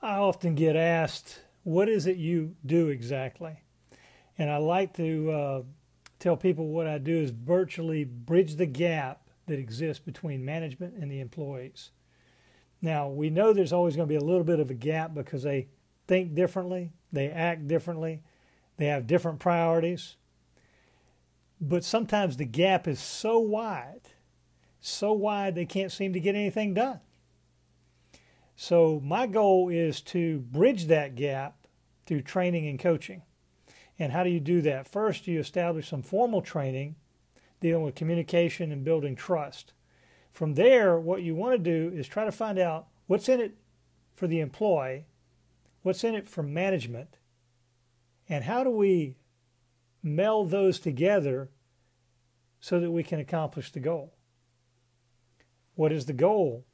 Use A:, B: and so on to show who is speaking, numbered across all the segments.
A: I often get asked, what is it you do exactly? And I like to tell people what I do is virtually bridge the gap that exists between management and the employees. Now, we know there's always going to be a little bit of a gap because they think differently, they act differently, they have different priorities. But sometimes the gap is so wide they can't seem to get anything done. So my goal is to bridge that gap through training and coaching. And how do you do that? First, you establish some formal training dealing with communication and building trust. From there, what you want to do is try to find out what's in it for the employee, what's in it for management, and how do we meld those together so that we can accomplish the goal. What is the goal?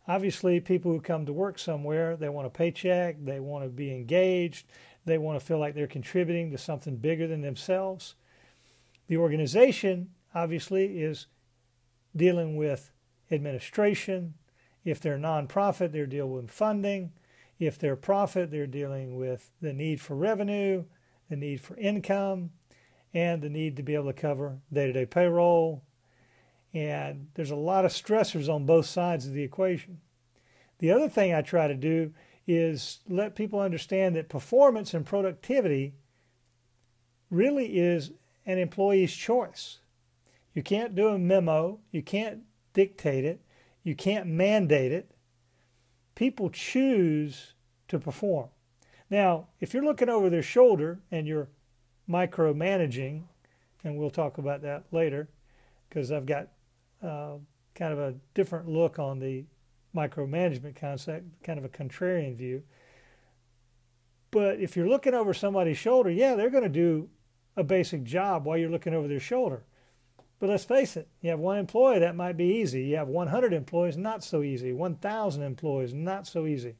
A: Obviously, people who come to work somewhere, they want a paycheck, they want to be engaged, they want to feel like they're contributing to something bigger than themselves. The organization, obviously, is dealing with administration. If they're a nonprofit, they're dealing with funding. If they're a profit, they're dealing with the need for revenue, the need for income, and the need to be able to cover day-to-day payroll. And there's a lot of stressors on both sides of the equation. The other thing I try to do is let people understand that performance and productivity really is an employee's choice. You can't do a memo, you can't dictate it, you can't mandate it. People choose to perform. Now, if you're looking over their shoulder and you're micromanaging, and we'll talk about that later, because I've got kind of a different look on the micromanagement concept, kind of a contrarian view. But if you're looking over somebody's shoulder, yeah, they're going to do a basic job while you're looking over their shoulder. But let's face it, you have one employee, that might be easy. You have 100 employees, not so easy. 1,000 employees, not so easy.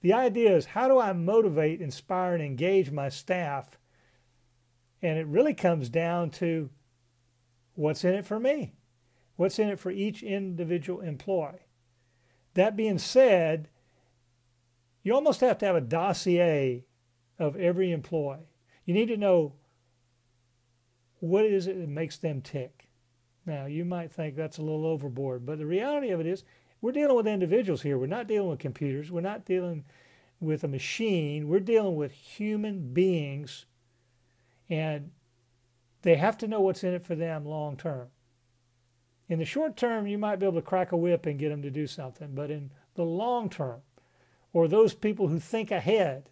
A: The idea is, how do I motivate, inspire, and engage my staff? And it really comes down to what's in it for me? What's in it for each individual employee? That being said, you almost have to have a dossier of every employee. You need to know what is it that makes them tick. Now, you might think that's a little overboard, but the reality of it is we're dealing with individuals here. We're not dealing with computers. We're not dealing with a machine. We're dealing with human beings, and they have to know what's in it for them long term. In the short term, you might be able to crack a whip and get them to do something, but in the long term, or those people who think ahead,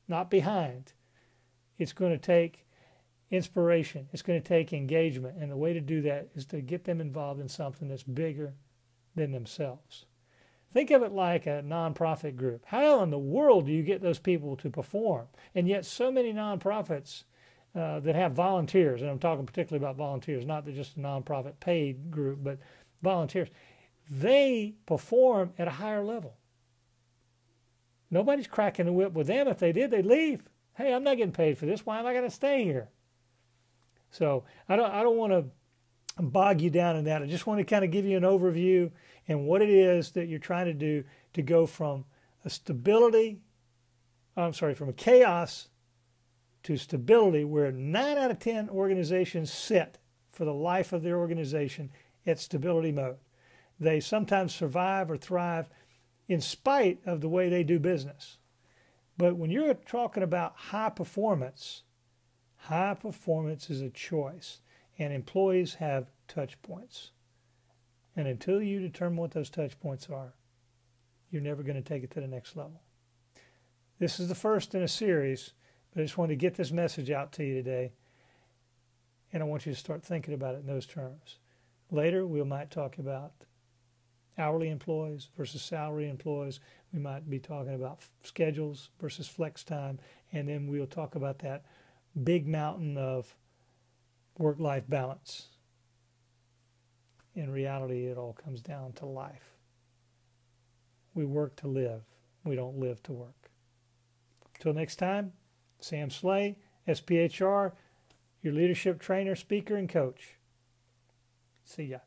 A: not behind, it's going to take inspiration. It's going to take engagement, and the way to do that is to get them involved in something that's bigger than themselves. Think of it like a nonprofit group. How in the world do you get those people to perform? And yet so many nonprofits that have volunteers, and I'm talking particularly about volunteers, not just a nonprofit paid group, but volunteers, they perform at a higher level. Nobody's cracking the whip with them. If they did, they'd leave. Hey, I'm not getting paid for this. Why am I going to stay here? So I don't want to bog you down in that. I just want to kind of give you an overview and what it is that you're trying to do to go from a from a chaos to stability, where 9 out of 10 organizations sit for the life of their organization at stability mode. They sometimes survive or thrive in spite of the way they do business. But when you're talking about high performance is a choice, and employees have touch points. And until you determine what those touch points are, you're never going to take it to the next level. This is the first in a series, but I just wanted to get this message out to you today, and I want you to start thinking about it in those terms. Later, we might talk about hourly employees versus salary employees. We might be talking about schedules versus flex time, and then we'll talk about that big mountain of work-life balance. In reality, it all comes down to life. We work to live. We don't live to work. Till next time, Sam Slay, SPHR, your leadership trainer, speaker, and coach. See ya.